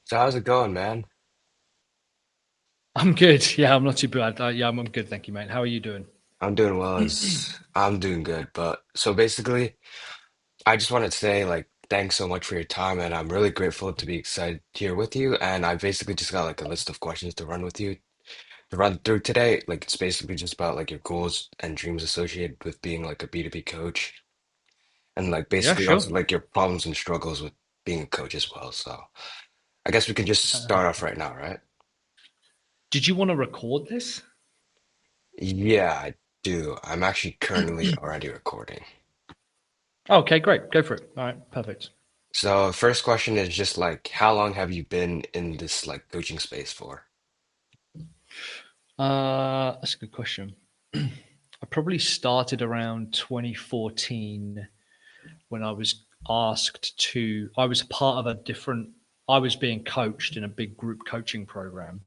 So how's it going, man? I'm good. Yeah, I'm not too bad. Yeah, I'm good. Thank you, mate. How are you doing? I'm doing well as I'm doing good. But so basically, I just wanted to say like thanks so much for your time and I'm really grateful to be excited here with you. And I basically just got like a list of questions to run with you to run through today. Like it's basically just about like your goals and dreams associated with being like a B2B coach and like Yeah, basically sure. also like your problems and struggles with being a coach as well. So I guess we can just Uh, start off right now, right? did you want to record this? Yeah, I do. I'm actually currently already recording. Okay, great. Go for it. All right, perfect. So first question is just like, how long have you been in this like coaching space for? That's a good question. I probably started around 2014 when I was asked to. I was part of a different. I was being coached in a big group coaching program,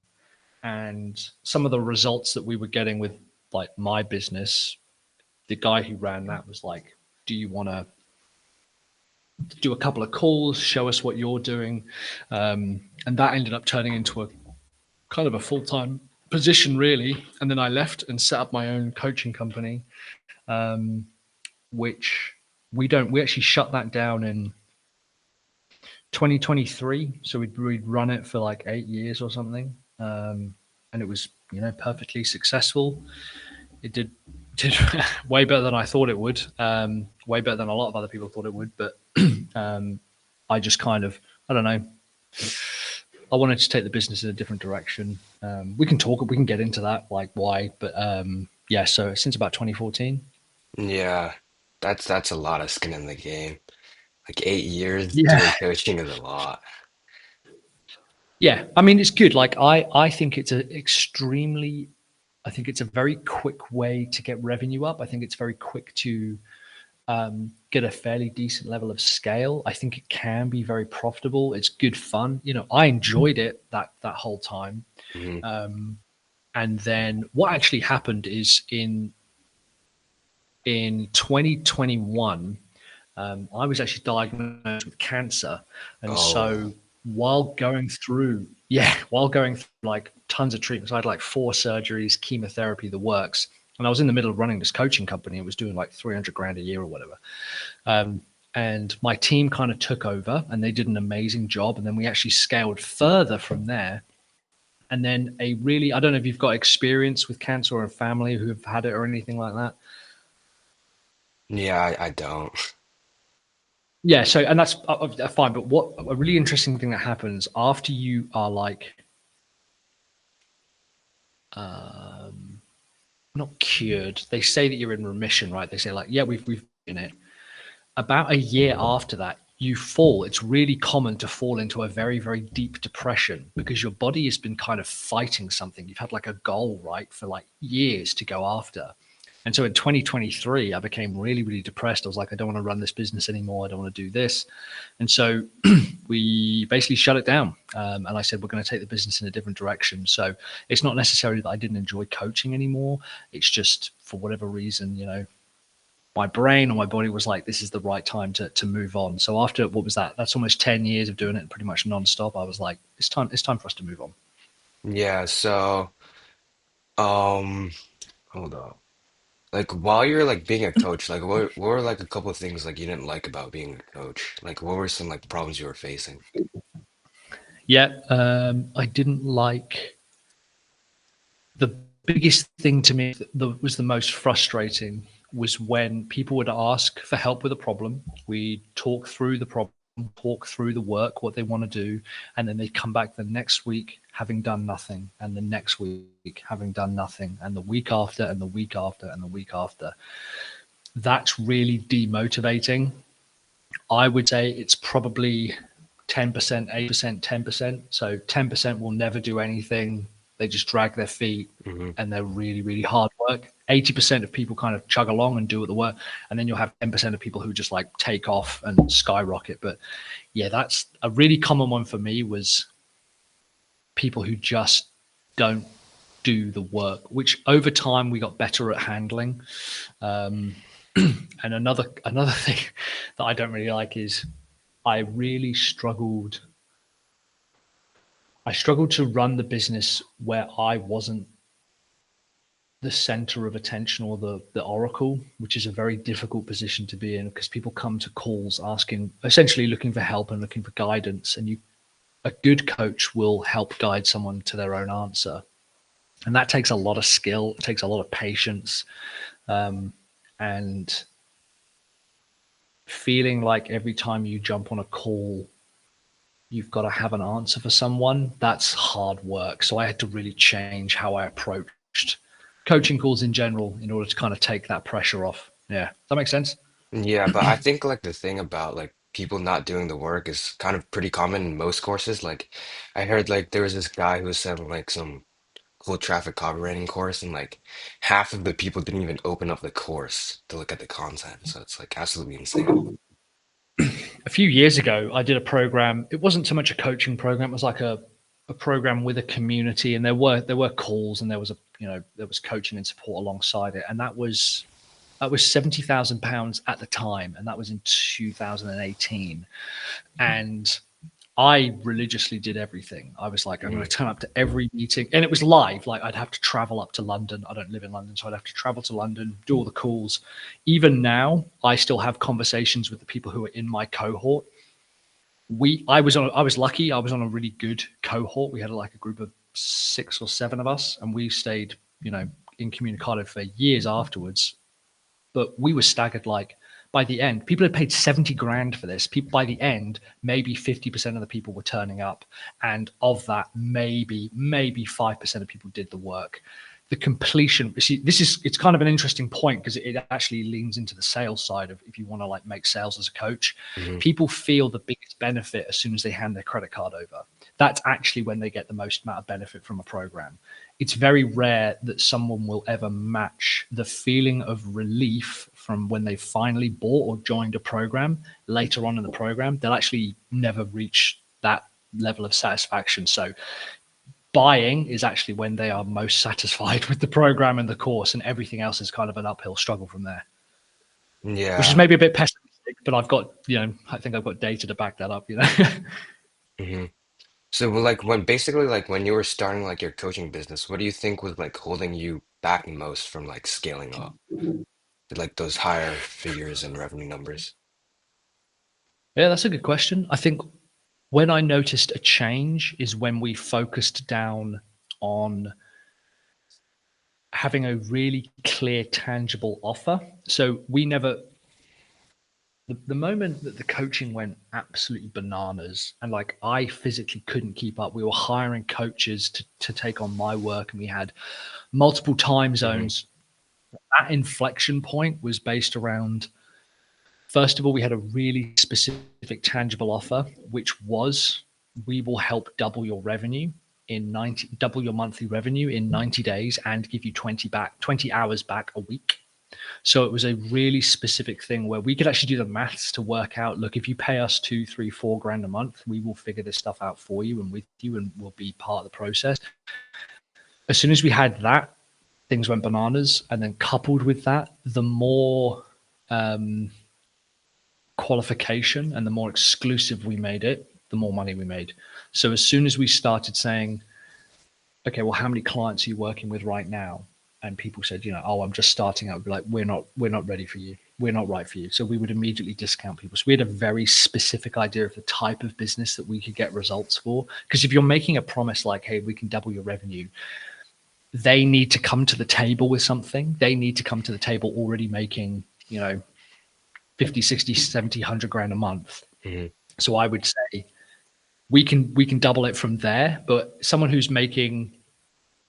and some of the results that we were getting with like my business, the guy who ran that was like, "Do you want to do a couple of calls, show us what you're doing?" And that ended up turning into a kind of a full time position, really. And then I left and set up my own coaching company, um, which we actually shut that down in 2023. So we'd run it for like 8 years or something. And it was, perfectly successful. It did way better than I thought it would. Way better than a lot of other people thought it would. But um, I just kind of, I don't know. I wanted to take the business in a different direction. We can get into that, like why. But yeah, so since about 2014. Yeah, that's a lot of skin in the game. Like 8 years Yeah, doing coaching is a lot. yeah. I mean, it's good. Like I think it's a extremely, I think it's a very quick way to get revenue up. I think it's very quick to get a fairly decent level of scale. I think it can be very profitable. It's good fun. I enjoyed it that whole time. Hmm. And then what actually happened is in 2021, I was actually diagnosed with cancer, and Oh, so while going through, yeah, while going through like tons of treatments, I had like 4 surgeries, chemotherapy, the works, and I was in the middle of running this coaching company. It was doing like 300 grand a year or whatever. Um, and my team kind of took over, and they did an amazing job. And then we actually scaled further from there. And then I don't know if you've got experience with cancer or a family who have had it or anything like that. yeah, I don't. Yeah, so and that's fine. But what a really interesting thing that happens after you are like not cured. They say that you're in remission, right? They say like, yeah, we've been it. About a year after that, you fall. It's really common to fall into a very, very deep depression because your body has been kind of fighting something. You've had like a goal, right, for like years to go after. And so in 2023, I became really, really depressed. I was like, I don't want to run this business anymore. I don't want to do this. And so we basically shut it down. And I said, we're going to take the business in a different direction. So it's not necessarily that I didn't enjoy coaching anymore. It's just for whatever reason, my brain or my body was like, this is the right time to move on. So after what was that? That's almost 10 years of doing it pretty much nonstop. I was like, it's time for us to move on. Yeah, so um hold on. Like while you're like being a coach, like what were like a couple of things like you didn't like about being a coach? Like what were some like problems you were facing? Yeah. I didn't like the biggest thing to me that was the most frustrating was when people would ask for help with a problem. We talk through the problem, talk through the work, what they want to do, and then they come back the next week having done nothing, and the next week having done nothing, and the week after, and the week after, and the week after. That's really demotivating. I would say it's probably 10%, 8%, 10%. So 10% will never do anything. They just drag their feet Hmm. and they're really, really hard work. 80% of people kind of chug along and do the work. And then you'll have 10% of people who just like take off and skyrocket. But yeah, that's a really common one for me was people who just don't do the work, which over time we got better at handling. Um, and another thing that I don't really like is I really struggled I struggled to run the business where I wasn't the center of attention or the oracle, which is a very difficult position to be in because people come to calls asking, essentially looking for help and looking for guidance. And a good coach will help guide someone to their own answer. And that takes a lot of skill, it takes a lot of patience, and feeling like every time you jump on a call, you've got to have an answer for someone. That's hard work. So I had to really change how I approached coaching calls in general in order to kind of take that pressure off. Yeah. Does that make sense? Yeah, but I think like the thing about like people not doing the work is kind of pretty common in most courses. Like I heard like there was this guy who was selling like some cool traffic copywriting course, and like half of the people didn't even open up the course to look at the content. So it's like absolutely insane. A few years ago, I did a program. It wasn't so much a coaching program. It was like a program with a community, and there were calls, and there was there was coaching and support alongside it, and that was £70,000 at the time, and that was in 2018. And I religiously did everything. I was like, I'm going Hmm. to turn up to every meeting, and it was live. Like I'd have to travel up to London. I don't live in London, so I'd have to travel to London, do all the calls. Even now, I still have conversations with the people who are in my cohort. I was lucky. I was on a really good cohort. We had like a group of 6 or 7 of us, and we stayed, incommunicado for years afterwards. But we were staggered. Like by the end, people had paid 70 grand for this. People by the end, maybe 50% of the people were turning up, and of that, maybe 5% of people did the work. The completion. See, it's kind of an interesting point because it actually leans into the sales side of if you want to like make sales as a coach. Hmm. People feel the biggest benefit as soon as they hand their credit card over. That's actually when they get the most amount of benefit from a program. It's very rare that someone will ever match the feeling of relief from when they finally bought or joined a program later on in the program. They'll actually never reach that level of satisfaction. So buying is actually when they are most satisfied with the program and the course, and everything else is kind of an uphill struggle from there, which is Yeah. maybe a bit pessimistic, but I think I've got data to back that up. Hmm. So well, like when basically like when you were starting like your coaching business, what do you think was like holding you back most from like scaling up to like those higher figures and revenue numbers? Yeah, that's a good question. I think when I noticed a change is when we focused down on having a really clear, tangible offer. So we never, the moment that the coaching went absolutely bananas and like I physically couldn't keep up, we were hiring coaches to take on my work and we had multiple time Hmm. zones. That inflection point was based around, first of all, we had a really specific, tangible offer, which was we will help double your revenue double your monthly revenue in 90 days and give you 20 hours back a week. So it was a really specific thing where we could actually do the maths to work out, look, if you pay us 2, 3, 4 grand a month, we will figure this stuff out for you and with you and we'll be part of the process. As soon as we had that, things went bananas. And then coupled with that, the more um, qualification and the more exclusive we made it, the more money we made. So as soon as we started saying, okay, well, how many clients are you working with right now? And people said, oh, I'm just starting out. We'd be like, we're not ready for you. We're not right for you. So we would immediately discount people. So we had a very specific idea of the type of business that we could get results for. Because if you're making a promise like, hey, we can double your revenue, they need to come to the table with something. They need to come to the table already making, 50, 60, 70, 100 grand a month. Hmm. So I would say we can double it from there. But someone who's making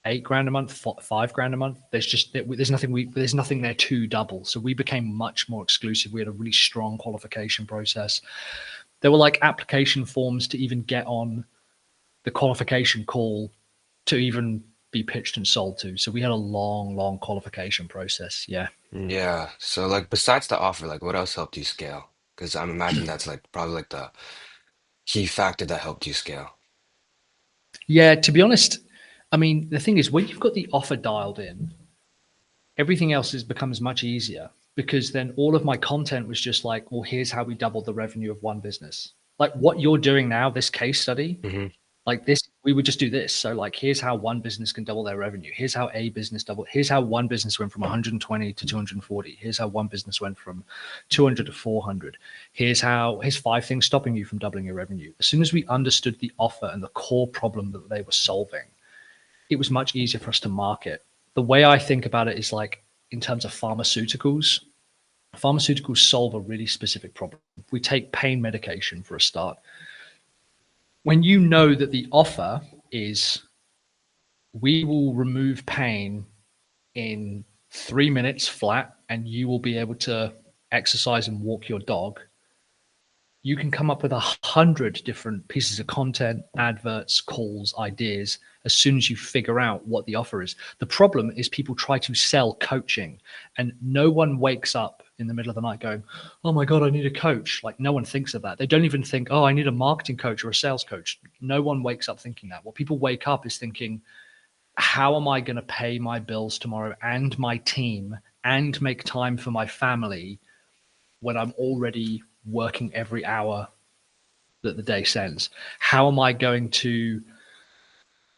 8 grand a month, 5 grand a month, there's nothing there to double. So we became much more exclusive. We had a really strong qualification process. There were like application forms to even get on the qualification call to even be pitched and sold to. So we had a long, long qualification process. Yeah. Yeah. So like besides the offer, like what else helped you scale? Because I'm imagine that's like probably like the key factor that helped you scale. Yeah. To be honest, I mean, the thing is, when you've got the offer dialed in, everything else becomes much easier because then all of my content was just like, well, here's how we doubled the revenue of one business. Like what you're doing now, this case study, Hmm. Like this, we would just do this. So like, here's how one business can double their revenue. Here's how a business double. Here's how one business went from 120 to 240. Here's how one business went from 200 to 400. Here's 5 things stopping you from doubling your revenue. As soon as we understood the offer and the core problem that they were solving, it was much easier for us to market. The way I think about it is like in terms of pharmaceuticals. Pharmaceuticals solve a really specific problem. We take pain medication for a start. When you know that the offer is we will remove pain in 3 minutes flat and you will be able to exercise and walk your dog, you can come up with 100 different pieces of content, adverts, calls, ideas as soon as you figure out what the offer is. The problem is people try to sell coaching and no one wakes up in the middle of the night going, oh my God, I need a coach. Like no one thinks of that. They don't even think, oh, I need a marketing coach or a sales coach. No one wakes up thinking that. What people wake up is thinking, how am I going to pay my bills tomorrow and my team and make time for my family when I'm already working every hour that the day sends? How am I going to,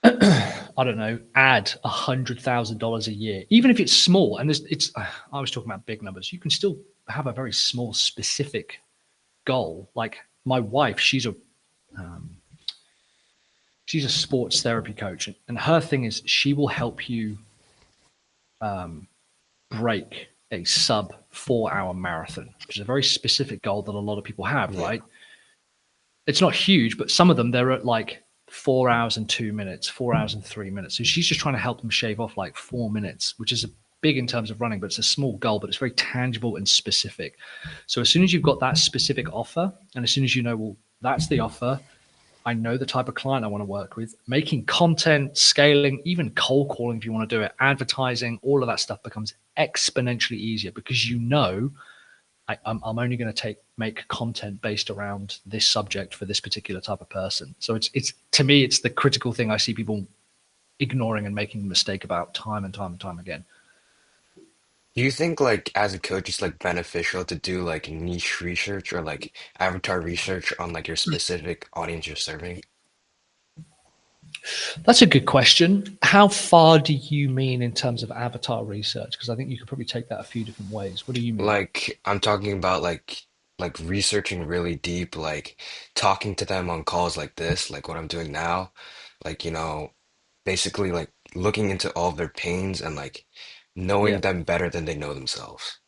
I don't know, add $100,000 a year, even if it's small? And I was talking about big numbers. You can still have a very small, specific goal. Like my wife, she's a sports therapy coach, and her thing is she will help you break a sub 4 hour marathon, which is a very specific goal that a lot of people have, Yeah. right? It's not huge, but some of them they're at like 4 hours and 2 minutes, 4 hours and 3 minutes. So she's just trying to help them shave off like 4 minutes, which is a big in terms of running, but it's a small goal, but it's very tangible and specific. So as soon as you've got that specific offer, and as soon as you know, well, that's the offer, I know the type of client I want to work with, making content, scaling, even cold calling if you want to do it, advertising, all of that stuff becomes exponentially easier because you know I'm only going to make content based around this subject for this particular type of person. So it's to me, it's the critical thing I see people ignoring and making a mistake about time and time and time again. Do you think like as a coach it's like beneficial to do like niche research or like avatar research on like your specific audience you're serving? That's a good question. How far do you mean in terms of avatar research? Because I think you could probably take that a few different ways. What do you mean? Like I'm talking about like researching really deep, like talking to them on calls like this, like what I'm doing now, like basically like looking into all of their pains and like knowing Yeah. them better than they know themselves.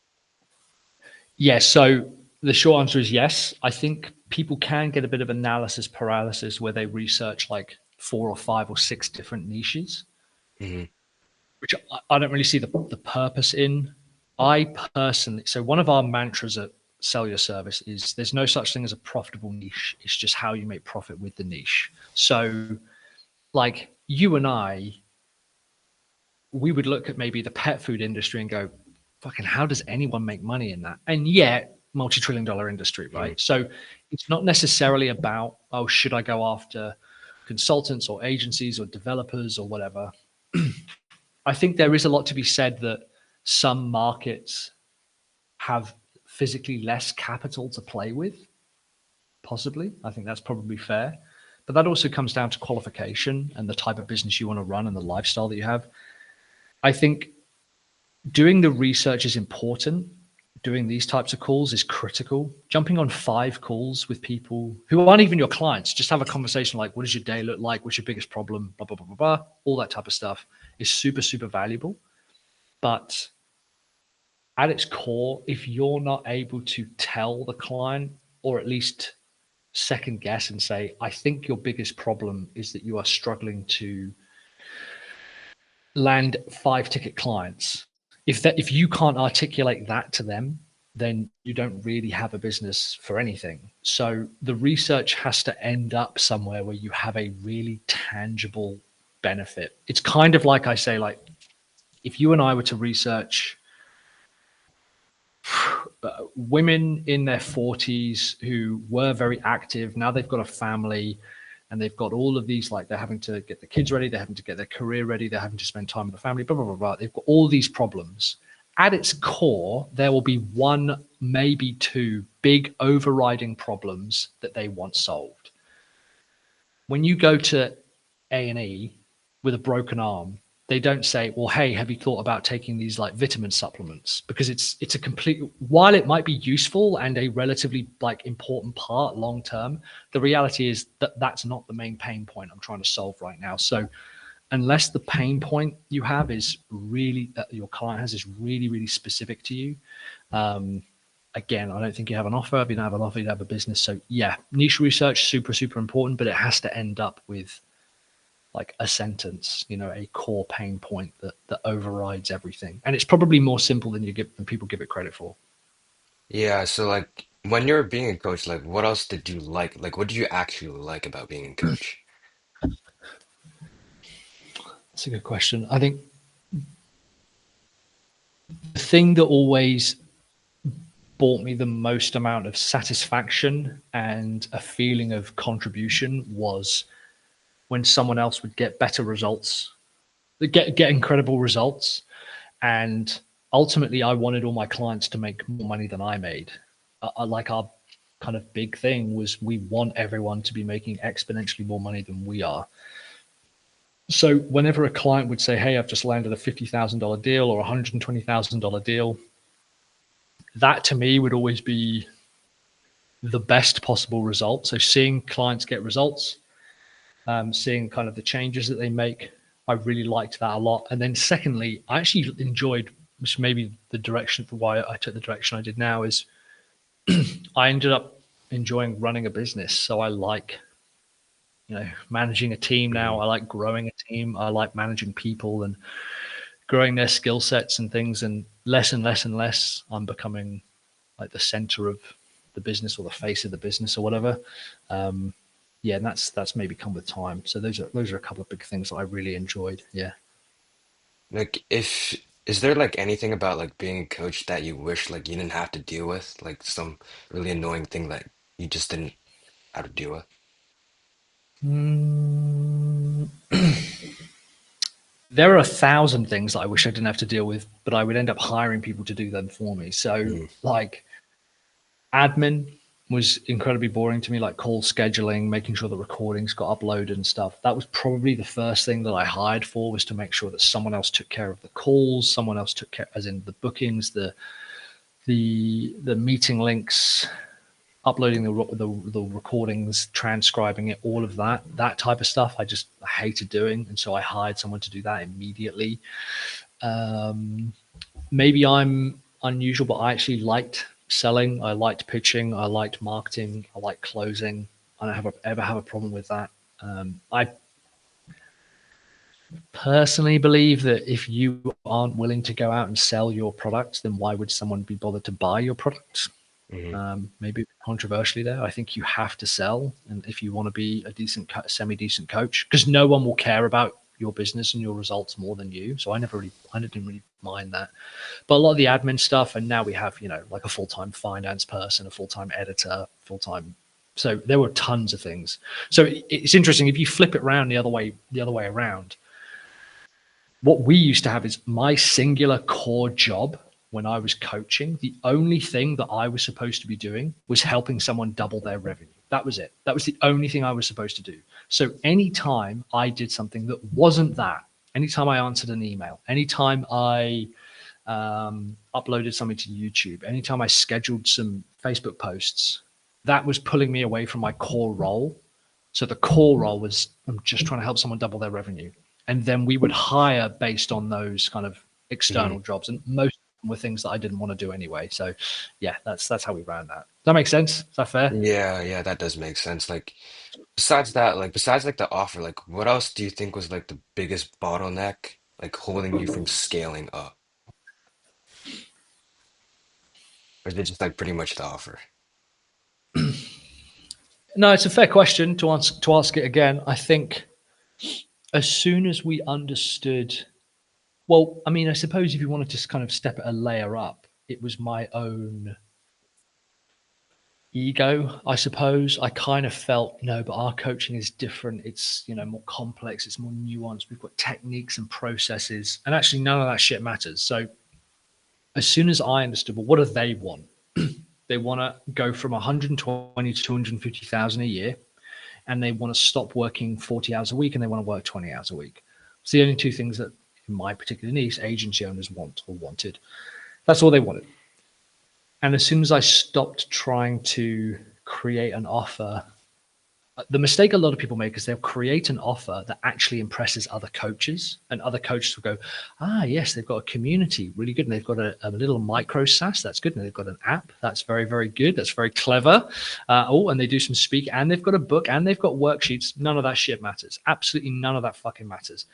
Yes. So the short answer is yes. I think people can get a bit of analysis paralysis where they research like 4 or 5 or 6 different niches, Hmm. which I don't really see the purpose in. I personally, so one of our mantras at Sell Your Service is there's no such thing as a profitable niche. It's just how you make profit with the niche. So, like you and I, we would look at maybe the pet food industry and go, fucking, how does anyone make money in that? And yet, multi-trillion dollar industry, Hmm. right? So it's not necessarily about, oh, should I go after consultants or agencies or developers or whatever? I think there is a lot to be said that some markets have physically less capital to play with, possibly. I think that's probably fair. But that also comes down to qualification and the type of business you want to run and the lifestyle that you have. I think doing the research is important. Doing these types of calls is critical. Jumping on 5 calls with people who aren't even your clients, just have a conversation like, what does your day look like? What's your biggest problem? Blah, blah, blah, blah, blah. All that type of stuff is super, super valuable. But at its core, if you're not able to tell the client or at least second guess and say, I think your biggest problem is that you are struggling to land 5 ticket clients. If you can't articulate that to them, then you don't really have a business for anything. So the research has to end up somewhere where you have a really tangible benefit. It's kind of like I say, like if you and I were to research women in their 40s who were very active, now they've got a family and they've got all of these, like they're having to get the kids ready, they're having to get their career ready, they're having to spend time with the family, blah, blah, blah, blah. They've got all these problems. At its core, there will be one, maybe 2 big overriding problems that they want solved. When you go to A&E with a broken arm, they don't say, well, hey, have you thought about taking these like vitamin supplements? Because it's a complete, while it might be useful and a relatively like important part long term, the reality is that that's not the main pain point I'm trying to solve right now. So unless the pain point you have is really, that your client has, is really, really specific to you, um, again, I don't think you have an offer. If you don't have an offer, you have a business. So yeah, niche research, super, super important, but it has to end up with like a sentence, a core pain point that overrides everything. And it's probably more simple than people give it credit for. Yeah, so like when you're being a coach, like what else did you like? Like what did you actually like about being a coach? That's a good question. I think the thing that always brought me the most amount of satisfaction and a feeling of contribution was when someone else would get better results, get incredible results. And ultimately, I wanted all my clients to make more money than I made. Like our kind of big thing was we want everyone to be making exponentially more money than we are. So whenever a client would say, hey, I've just landed a $50,000 deal or a $120,000 deal, that to me would always be the best possible result. So seeing clients get results, seeing kind of the changes that they make, I really liked that a lot. And then secondly, I actually enjoyed, which maybe the direction for why I took the direction I did now, is I ended up enjoying running a business. So I like, managing a team now. Hmm. I like growing a team. I like managing people and growing their skill sets and things. And and less, I'm becoming like the center of the business or the face of the business or whatever. Um, yeah, and that's maybe come with time. So those are a couple of big things that I really enjoyed. Yeah. Like if is there like anything about like being a coach that you wish like you didn't have to deal with? Like some really annoying thing that you just didn't have to deal with? Mm, there are 1,000 things that I wish I didn't have to deal with, but I would end up hiring people to do them for me. So Mm, like admin was incredibly boring to me, like call scheduling, making sure the recordings got uploaded and stuff. That was probably the first thing that I hired for, was to make sure that someone else took care of the calls, someone else took care, as in the bookings, the meeting links, uploading the recordings, transcribing it, all of that type of stuff. I hated doing, and so I hired someone to do that immediately. Um, Maybe I'm unusual, but I actually liked selling. I liked pitching. I liked marketing. I liked closing. I don't ever have a problem with that. I personally believe that if you aren't willing to go out and sell your products, then why would someone be bothered to buy your products? hmm. Maybe controversially there. I think you have to sell, and if you want to be a semi-decent coach, because no one will care about your business and your results more than you. So I didn't really mind that. But a lot of the admin stuff, and now we have, like a full-time finance person, a full-time editor, full-time. So there were tons of things. So it's interesting if you flip it around the other way around. What we used to have is my singular core job when I was coaching. The only thing that I was supposed to be doing was helping someone double their revenue. That was it. That was the only thing I was supposed to do. So anytime I did something that wasn't that, anytime I answered an email, anytime I uploaded something to YouTube, anytime I scheduled some Facebook posts, that was pulling me away from my core role. So the core role was, I'm just trying to help someone double their revenue. And then we would hire based on those kind of Hmm. external jobs. And most of them were things that I didn't want to do anyway. So yeah, that's how we ran that. Does that make sense? Is that fair? Yeah, yeah, that does make sense. Like besides that, like besides like the offer, like what else do you think was like the biggest bottleneck like holding you from scaling up? Or is it just like pretty much the offer? No, it's a fair question to ask it again. I think as soon as we understood, well, I mean, I suppose if you wanted to kind of step it a layer up, it was my own ego, I suppose. I kind of felt, no, but our coaching is different. It's, more complex, it's more nuanced. We've got techniques and processes, and actually none of that shit matters. So as soon as I understood, well, what do they want? They want to go from 120 to 250,000 a year and they want to stop working 40 hours a week and they want to work 20 hours a week. It's the only two things that, in my particular niche, agency owners want or wanted. That's all they wanted. And as soon as I stopped trying to create an offer, the mistake a lot of people make is they'll create an offer that actually impresses other coaches, and other coaches will go, ah, yes, they've got a community, really good, and they've got a little micro SaaS, that's good, and they've got an app, that's very, very good, that's very clever. And they do some speak, and they've got a book, and they've got worksheets. None of that shit matters. Absolutely none of that fucking matters.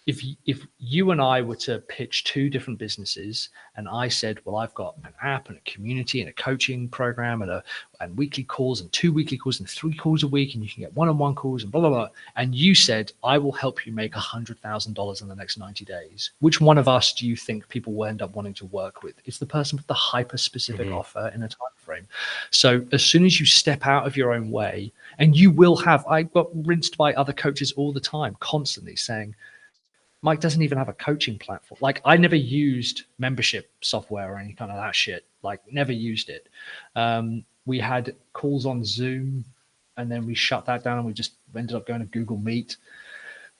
If you and I were to pitch two different businesses, and I said, well, I've got an app and a community and a coaching program and weekly calls and 2 weekly calls and 3 calls a week, and you can get one-on-one calls and blah blah blah, and you said, I will help you make $100,000 in the next 90 days, which one of us do you think people will end up wanting to work with? It's the person with the hyper specific Hmm. offer in a time frame. So as soon as you step out of your own way, and you will have, I got rinsed by other coaches all the time, constantly saying, Mike doesn't even have a coaching platform. Like, I never used membership software or any kind of that shit. Like, never used it. We had calls on Zoom, and then we shut that down and we just ended up going to Google Meet.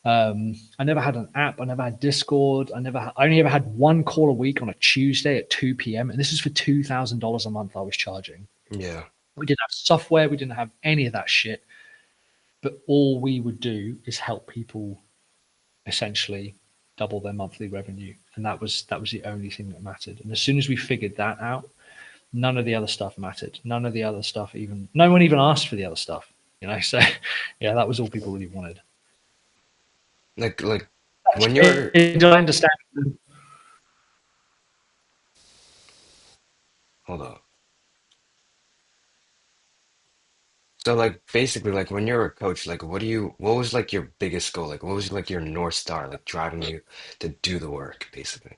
I never had an app. I never had Discord. I only ever had one call a week on a Tuesday at 2 p.m. And this is for $2,000 a month I was charging. Yeah. We didn't have software. We didn't have any of that shit. But all we would do is help people essentially double their monthly revenue, and that was the only thing that mattered. And as soon as we figured that out, none of the other stuff mattered. None of the other stuff, even no one even asked for the other stuff. So yeah, that was all people really wanted. Like when you're Do I understand? hold on. So like basically like when you're a coach, like what was like your biggest goal? Like what was like your North Star, like driving you to do the work, basically?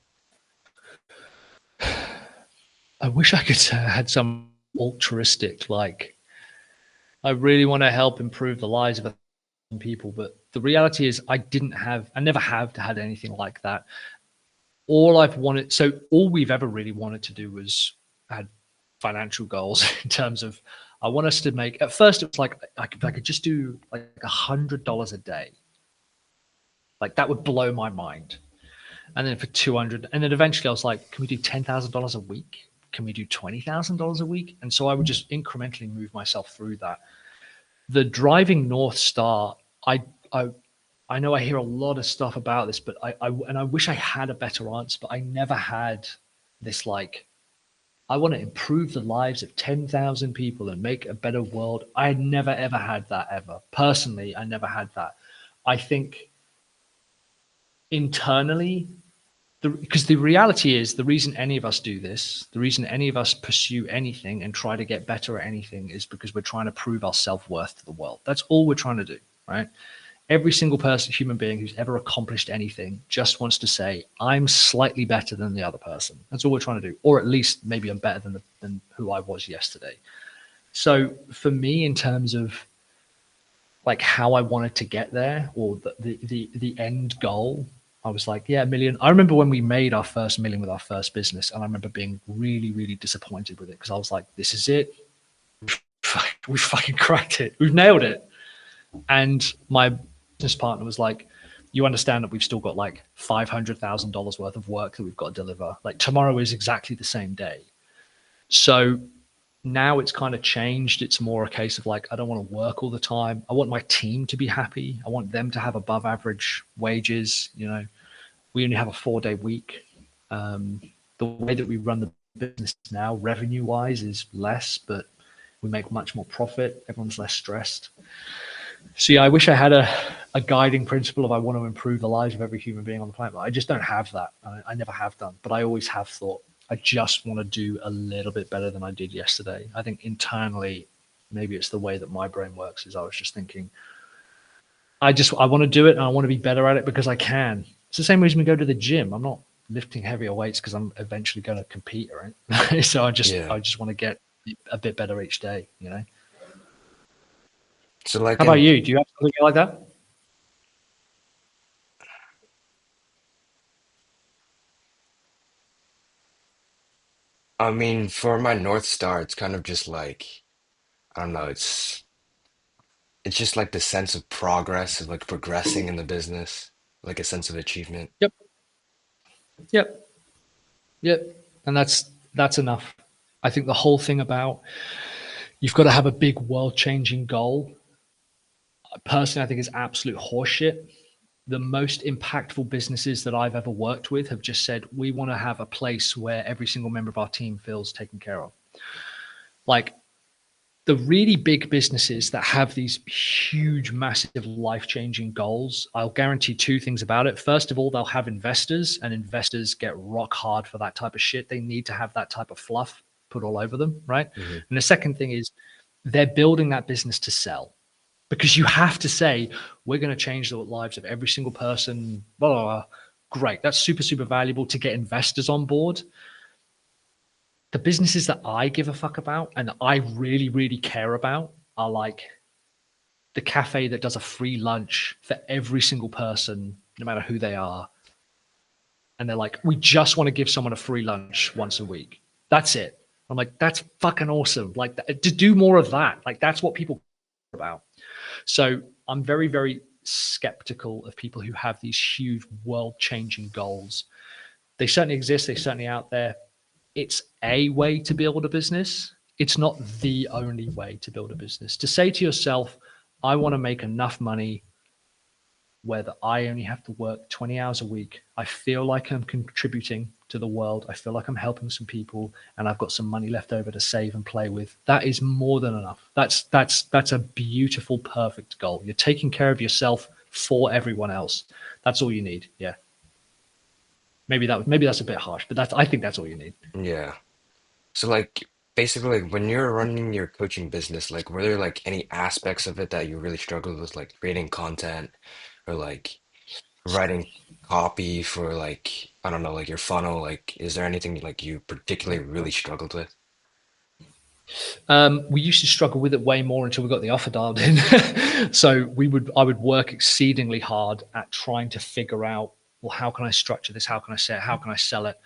I wish I could say I had some altruistic, like, I really want to help improve the lives of people, but the reality is I never have had anything like that. All we've ever really wanted to do was had financial goals in terms of, I want us to make, at first it was like, I could just do like $100 a day. Like, that would blow my mind. And then for 200, and then eventually I was like, can we do $10,000 a week? Can we do $20,000 a week? And so I would just incrementally move myself through that. The driving North Star, I, I, I know I hear a lot of stuff about this, but I wish I had a better answer, but I never had this, like, I want to improve the lives of 10,000 people and make a better world. I never ever had that ever. Personally, I never had that. I think internally, because the reality is, the reason any of us do this, the reason any of us pursue anything and try to get better at anything, is because we're trying to prove our self-worth to the world. That's all we're trying to do, right? Every single person, human being who's ever accomplished anything, just wants to say, I'm slightly better than the other person. That's all we're trying to do. Or at least maybe I'm better than who I was yesterday. So for me, in terms of like how I wanted to get there, or the end goal, I was like, yeah, a million. I remember when we made our first million with our first business, and I remember being really, really disappointed with it, because I was like, this is it. We fucking cracked it. We've nailed it. And my business partner was like, you understand that we've still got like $500,000 worth of work that we've got to deliver. Like, tomorrow is exactly the same day. So now it's kind of changed. It's more a case of like, I don't want to work all the time. I want my team to be happy. I want them to have above average wages. We only have a 4-day week. The way that we run the business now, revenue wise, is less, but we make much more profit. Everyone's less stressed. So yeah, I wish I had a guiding principle of, I want to improve the lives of every human being on the planet. But I just don't have that. I never have done. But I always have thought, I just want to do a little bit better than I did yesterday. I think internally, maybe it's the way that my brain works, is I was just thinking, I want to do it and I want to be better at it because I can. It's the same reason we go to the gym. I'm not lifting heavier weights because I'm eventually going to compete, right? So I just Yeah. I just want to get a bit better each day. So like How about in you? Do you have something like that? I mean for my North Star, it's kind of just like I don't know, it's just like the sense of progress, of like progressing in the business, like a sense of achievement. Yep. Yep. Yep. And that's enough. I think the whole thing about you've got to have a big world changing goal. Personally, I think is absolute horseshit. The most impactful businesses that I've ever worked with have just said, we want to have a place where every single member of our team feels taken care of. Like the really big businesses that have these huge, massive, life changing goals, I'll guarantee two things about it. First of all, they'll have investors, and investors get rock hard for that type of shit. They need to have that type of fluff put all over them, right? Hmm. And the second thing is they're building that business to sell because you have to say, we're going to change the lives of every single person, blah, blah, blah. Great. That's super, super valuable to get investors on board. The businesses that I give a fuck about and that I really, really care about are like the cafe that does a free lunch for every single person, no matter who they are. And they're like, we just want to give someone a free lunch once a week. That's it. I'm like, that's fucking awesome. Like to do more of that. Like that's what people care about. So I'm very, very skeptical of people who have these huge world changing goals. They certainly exist. They're certainly out there. It's a way to build a business. It's not the only way to build a business. To say to yourself, I want to make enough money whether I only have to work 20 hours a week. I feel like I'm contributing to the world. I feel like I'm helping some people and I've got some money left over to save and play with. That is more than enough. That's a beautiful, perfect goal. You're taking care of yourself for everyone else. That's all you need. Yeah. Maybe that's a bit harsh, but I think that's all you need. Yeah. So like basically like when you're running your coaching business, like were there like any aspects of it that you really struggled with, like creating content or like writing copy for like I don't know, like your funnel? Like is there anything like you particularly really struggled with? We used to struggle with it way more until we got the offer dialed in. So I would work exceedingly hard at trying to figure out, well, how can I structure this? How can I say it? How can I sell it?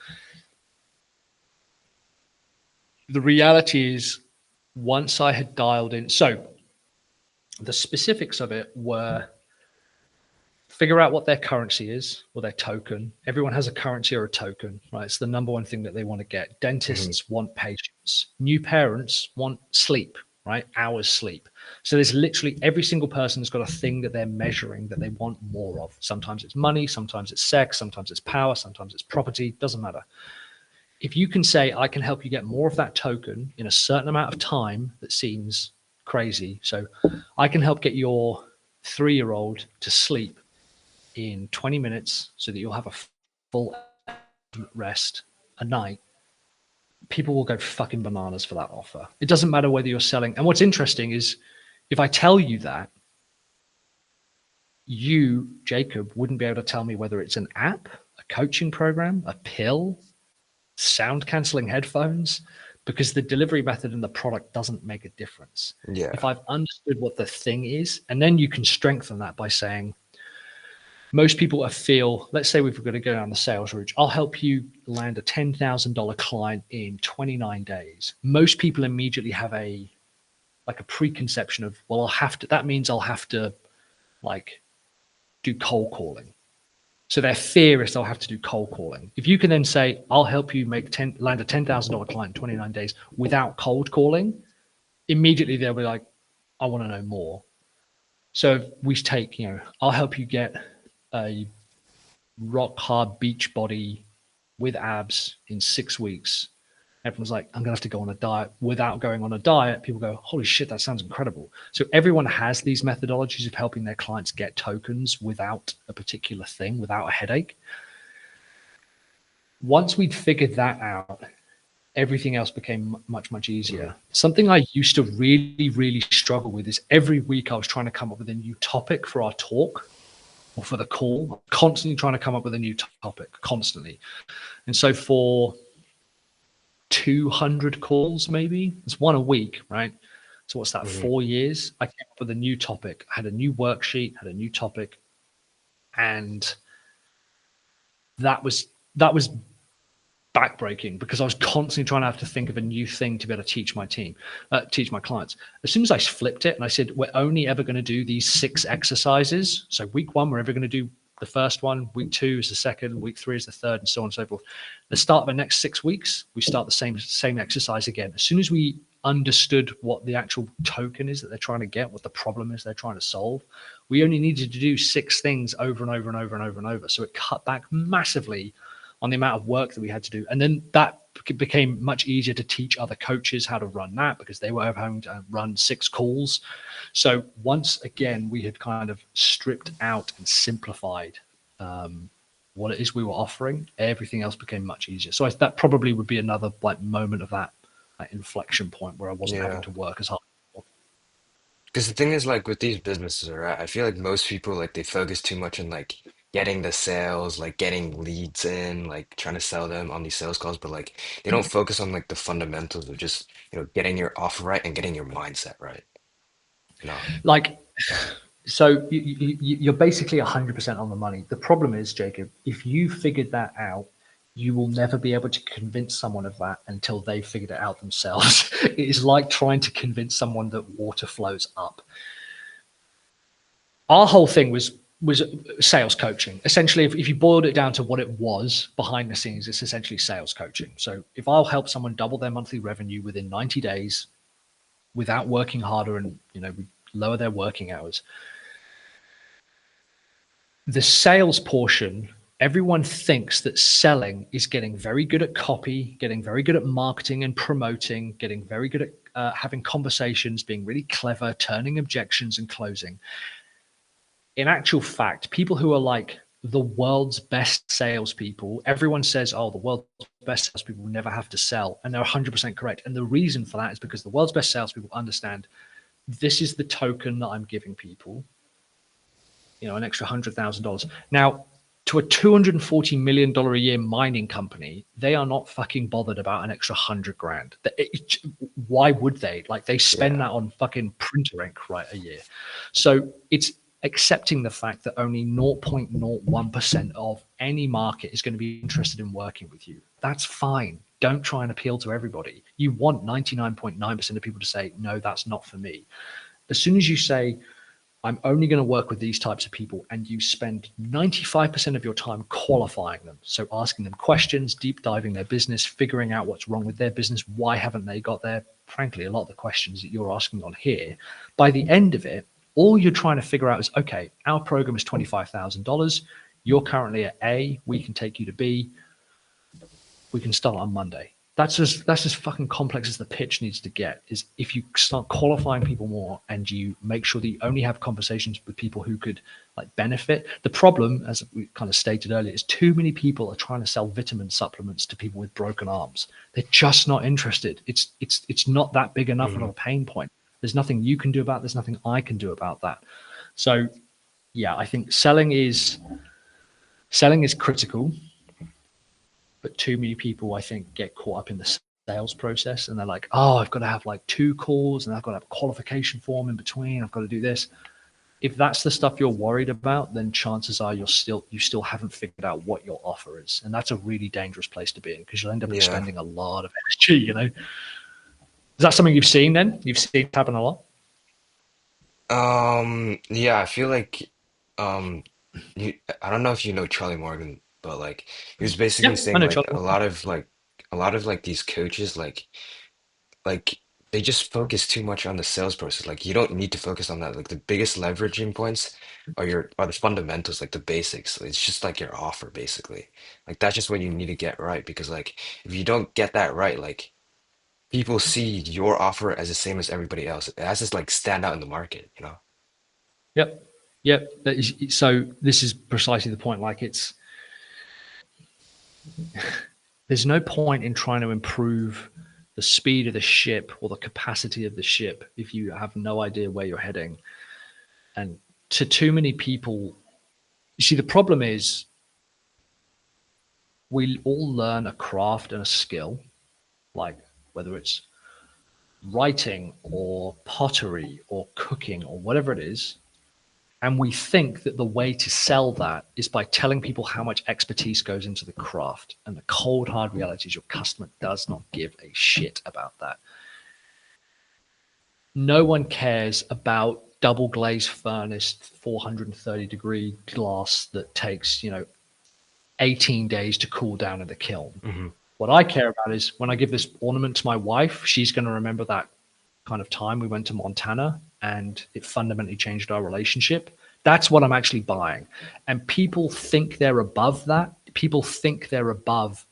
The reality is, once I had dialed in, so the specifics of it were figure out what their currency is or their token. Everyone has a currency or a token, right? It's the number one thing that they want to get. Hmm. Dentists want patience. New parents want sleep, right? Hours sleep. So there's literally every single person has got a thing that they're measuring that they want more of. Sometimes it's money, sometimes it's sex, sometimes it's power, sometimes it's property, doesn't matter. If you can say, I can help you get more of that token in a certain amount of time, that seems crazy. So I can help get your 3-year-old to sleep in 20 minutes so that you'll have a full rest a night. People will go fucking bananas for that offer. It doesn't matter whether you're selling. And what's interesting is if I tell you that, you, Jacob, wouldn't be able to tell me whether it's an app, a coaching program, a pill, sound canceling headphones, because the delivery method and the product doesn't make a difference. If Yeah. I've understood what the thing is, and then you can strengthen that by saying, most people feel, let's say we've got to go down the sales route. I'll help you land a $10,000 client in 29 days. Most people immediately have a preconception of, well, that means I'll have to like do cold calling. So their fear is they'll have to do cold calling. If you can then say, I'll help you land a $10,000 client in 29 days without cold calling, immediately they'll be like, I want to know more. So if we take, I'll help you get a rock hard beach body with abs in 6 weeks. Everyone's like, I'm going to have to go on a diet. Without going on a diet, people go, holy shit, that sounds incredible. So everyone has these methodologies of helping their clients get tokens without a particular thing, without a headache. Once we'd figured that out, everything else became much, much Hmm. easier. Something I used to really, really struggle with is every week I was trying to come up with a new topic for our talk or for the call, constantly trying to come up with a new topic, constantly. And so for 200 calls, maybe it's one a week, right? So what's that? Hmm. 4 years. I came up with a new topic, had a new worksheet, had a new topic, and that was backbreaking because I was constantly trying to have to think of a new thing to be able to teach my team, teach my clients. As soon as I flipped it and I said, we're only ever going to do these 6 exercises. So week 1, we're ever going to do the first one. Week 2 is the second. Week 3 is the third, and so on and so forth. The start of the next 6 weeks, we start the same exercise again. As soon as we understood what the actual token is that they're trying to get, what the problem is they're trying to solve, we only needed to do 6 things over and over and over and over and over. So it cut back massively on the amount of work that we had to do. And then that became much easier to teach other coaches how to run that because they were having to run 6 calls. So once again, we had kind of stripped out and simplified what it is we were offering. Everything else became much easier. So that probably would be another like moment of that inflection point where I wasn't having Yeah. to work as hard. Because the thing is, like with these businesses, right? I feel like most people like they focus too much on like getting the sales, like getting leads in, like trying to sell them on these sales calls, but like they don't focus on like the fundamentals of just, getting your offer right and getting your mindset right, you know? Like, so you're basically 100% on the money. The problem is, Jacob, if you figured that out, you will never be able to convince someone of that until they figured it out themselves. It is like trying to convince someone that water flows up. Our whole thing was sales coaching. Essentially, if you boiled it down to what it was behind the scenes, it's essentially sales coaching. So if I'll help someone double their monthly revenue within 90 days without working harder and we lower their working hours, the sales portion, everyone thinks that selling is getting very good at copy, getting very good at marketing and promoting, getting very good at having conversations, being really clever, turning objections and closing. In actual fact, people who are like the world's best salespeople, everyone says, oh, the world's best salespeople never have to sell. And they're 100% correct. And the reason for that is because the world's best salespeople understand this is the token that I'm giving people, an extra $100,000. Now, to a $240 million a year mining company, they are not fucking bothered about an extra 100 grand. Why would they? Like, they spend Yeah. that on fucking printer ink, right, a year. So it's accepting the fact that only 0.01% of any market is going to be interested in working with you. That's fine. Don't try and appeal to everybody. You want 99.9% of people to say, no, that's not for me. As soon as you say, I'm only going to work with these types of people, and you spend 95% of your time qualifying them. So asking them questions, deep diving their business, figuring out what's wrong with their business, why haven't they got there? Frankly, a lot of the questions that you're asking on here, by the end of it, all you're trying to figure out is, okay, our program is $25,000. You're currently at A. We can take you to B. We can start on Monday. That's as fucking complex as the pitch needs to get. Is if you start qualifying people more and you make sure that you only have conversations with people who could like benefit. The problem, as we kind of stated earlier, is too many people are trying to sell vitamin supplements to people with broken arms. They're just not interested. It's not that big enough of Hmm. a pain point. There's nothing you can do about it. There's nothing I can do about that. So yeah, I think selling is critical, but too many people, I think, get caught up in the sales process and they're like, oh, I've got to have like 2 calls and I've got to have a qualification form in between. I've got to do this. If that's the stuff you're worried about, then chances are you still haven't figured out what your offer is. And that's a really dangerous place to be in because you'll end up Yeah. expending a lot of energy. Is that something you've seen then? You've seen it happen a lot? Yeah, I feel like um I don't know if you know Charlie Morgan, but like he was basically Yeah, I saying know, like Charlie. a lot of like these coaches like they just focus too much on the sales process. Like you don't need to focus on that. Like the biggest leveraging points are the fundamentals, like the basics. It's just like your offer basically. Like that's just what you need to get right because like if you don't get that right, like people see your offer as the same as everybody else. It has to like stand out in the market, you know? Yep. Yep. So this is precisely the point. Like there's no point in trying to improve the speed of the ship or the capacity of the ship if you have no idea where you're heading. And to too many people, you see, the problem is we all learn a craft and a skill, like whether it's writing or pottery or cooking or whatever it is. And we think that the way to sell that is by telling people how much expertise goes into the craft. And the cold, hard reality is your customer does not give a shit about that. No one cares about double glazed furnace, 430-degree glass that takes, 18 days to cool down in the kiln. Hmm. What I care about is when I give this ornament to my wife, she's going to remember that kind of time we went to Montana and it fundamentally changed our relationship. That's what I'm actually buying. And people think they're above that. People think they're above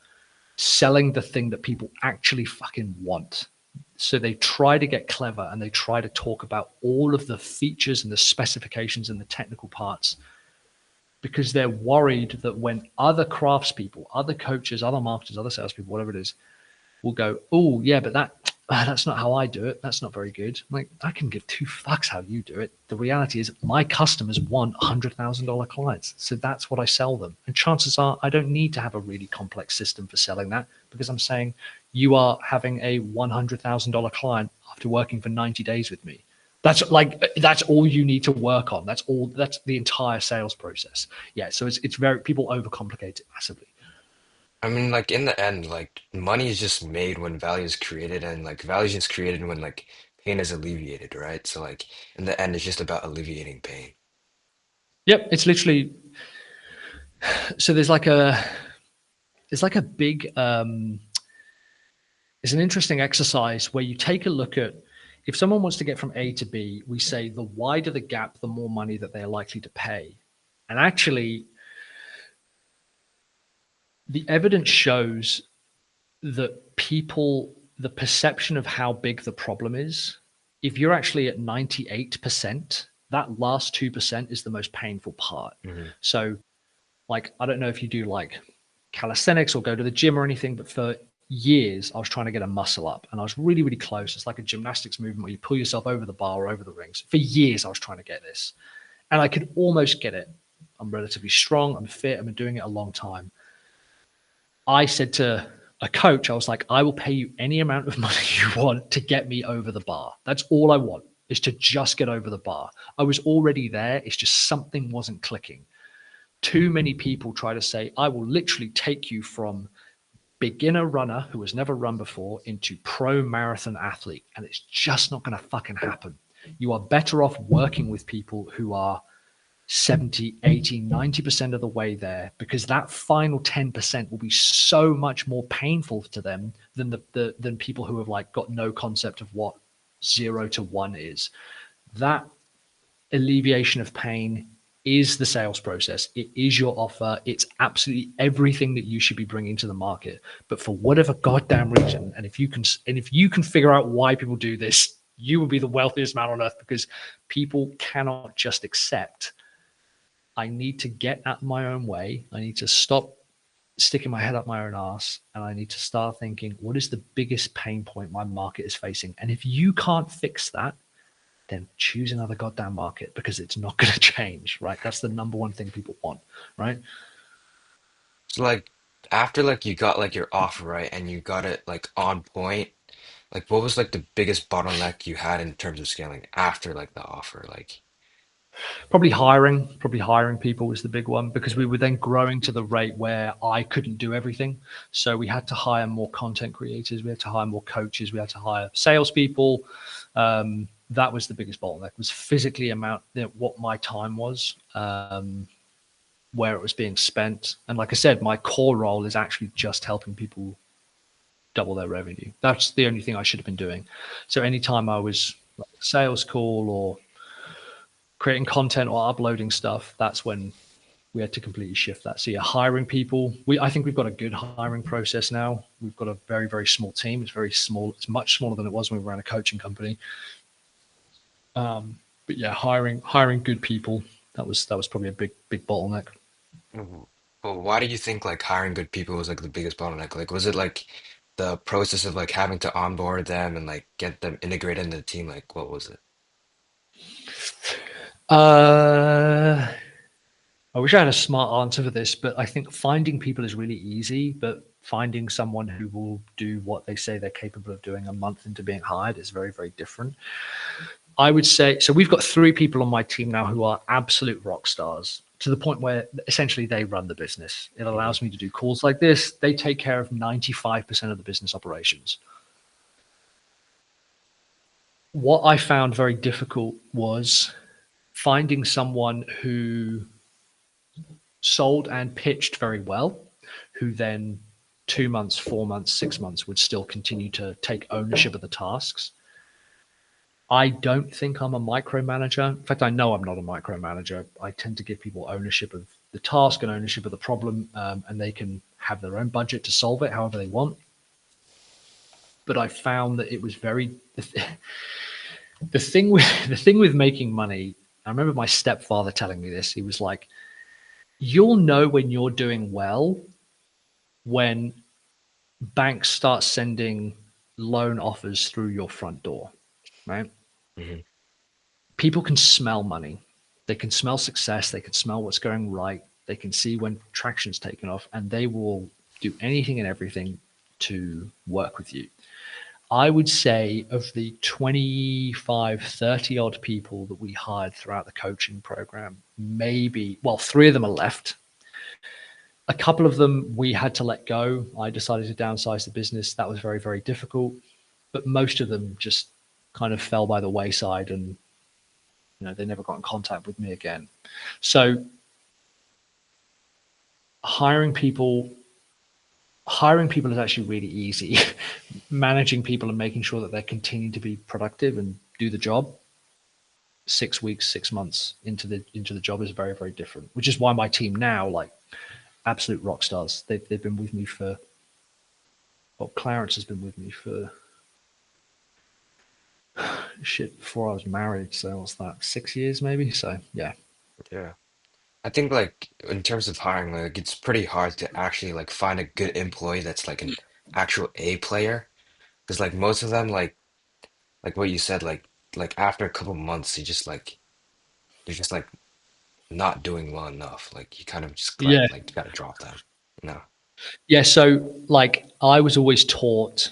selling the thing that people actually fucking want. So they try to get clever and they try to talk about all of the features and the specifications and the technical parts because they're worried that when other craftspeople, other coaches, other marketers, other salespeople, whatever it is, will go, oh yeah, but that's not how I do it. That's not very good. I'm like, I can give two fucks how you do it. The reality is my customers want $100,000 clients. So that's what I sell them. And chances are I don't need to have a really complex system for selling that because I'm saying you are having a $100,000 client after working for 90 days with me. That's all you need to work on. That's the entire sales process. Yeah. So it's very, people overcomplicate it massively. I mean, like in the end, like money is just made when value is created, and like value is just created when like pain is alleviated, right? So like in the end, it's just about alleviating pain. Yep. It's literally, so there's like a big it's an interesting exercise where you take a look at if someone wants to get from A to B, we say the wider the gap, the more money that they're likely to pay. And actually, the evidence shows that people, the perception of how big the problem is, if you're actually at 98%, that last 2% is the most painful part. Hmm. So, like, I don't know if you do like calisthenics or go to the gym or anything, but for years I was trying to get a muscle up and I was really, really close. It's like a gymnastics movement where you pull yourself over the bar or over the rings. For years I was trying to get this and I could almost get it. I'm relatively strong, I'm fit, I've been doing it a long time. I said to a coach, I was like, I will pay you any amount of money you want to get me over the bar. That's all I want is to just get over the bar. I was already there. It's just something wasn't clicking. Too many people try to say, I will literally take you from beginner runner who has never run before into pro marathon athlete. And it's just not going to fucking happen. You are better off working with people who are 70, 80, 90% of the way there because that final 10% will be so much more painful to them than than people who have like got no concept of what 0 to 1 is. That alleviation of pain is the sales process. It is your offer. It's absolutely everything that you should be bringing to the market. But for whatever goddamn reason, and if you can figure out why people do this, you will be the wealthiest man on earth because people cannot just accept I need to get out my own way. I need to stop sticking my head up my own ass and I need to start thinking, what is the biggest pain point my market is facing? And if you can't fix that, then choose another goddamn market because it's not going to change, right? That's the number one thing people want, right? So like after like you got like your offer right and you got it like on point, like what was like the biggest bottleneck you had in terms of scaling after like the offer? Like, Probably hiring people was the big one because we were then growing to the rate where I couldn't do everything. So we had to hire more content creators, we had to hire more coaches, we had to hire salespeople. That was the biggest bottleneck was physically amount what my time was, where it was being spent. And like I said, my core role is actually just helping people double their revenue. That's the only thing I should have been doing. So anytime I was like a sales call or creating content or uploading stuff, that's when we had to completely shift that. So yeah, hiring people. I think we've got a good hiring process now. We've got a very, very small team. It's very small. It's much smaller than it was when we ran a coaching company. But yeah, hiring good people. That was probably a big bottleneck. well, why do you think like hiring good people was like the biggest bottleneck? Like, was it like the process of like having to onboard them and like get them integrated into the team? Like, what was it? Uh, I wish I had a smart answer for this, but I think finding people is really easy, but finding someone who will do what they say they're capable of doing a month into being hired is very, very different. I would say so. We've got 3 people on my team now who are absolute rock stars to the point where essentially they run the business. It Mhm. allows me to do calls like this. They take care of 95% of the business operations. What I found very difficult was finding someone who sold and pitched very well, who then 2 months, 4 months, 6 months would still continue to take ownership of the tasks. I don't think I'm a micromanager. In fact, I know I'm not a micromanager. I tend to give people ownership of the task and ownership of the problem, and they can have their own budget to solve it however they want. But I found that it was very the thing with making money. I remember my stepfather telling me this. He was like, "You'll know when you're doing well when banks start sending loan offers through your front door, right? Mhm. People can smell money. They can smell success. They can smell what's going right. They can see when traction's taken off, and they will do anything and everything to work with you. I would say of the 25, 30 odd people that we hired throughout the coaching program, maybe, well, 3 of them are left. A couple of them we had to let go. I decided to downsize the business. That was very, very difficult. But most of them just kind of fell by the wayside, and they never got in contact with me again. So hiring people hiring people is actually really easy. Managing people and making sure that they continue to be productive and do the job 6 weeks, 6 months into the job is very, very different. Which is why my team now, like absolute rock stars, they've been with me for. Well, Clarence has been with me for shit before I was married. So what's that? 6 years maybe. So yeah. Yeah. I think like in terms of hiring, like it's pretty hard to actually like find a good employee that's like an actual A player. Because like most of them like what you said, like after a couple months you just like they're just like not doing well enough. Like you kind of just Yeah. like you gotta drop them. No. Yeah. So like I was always taught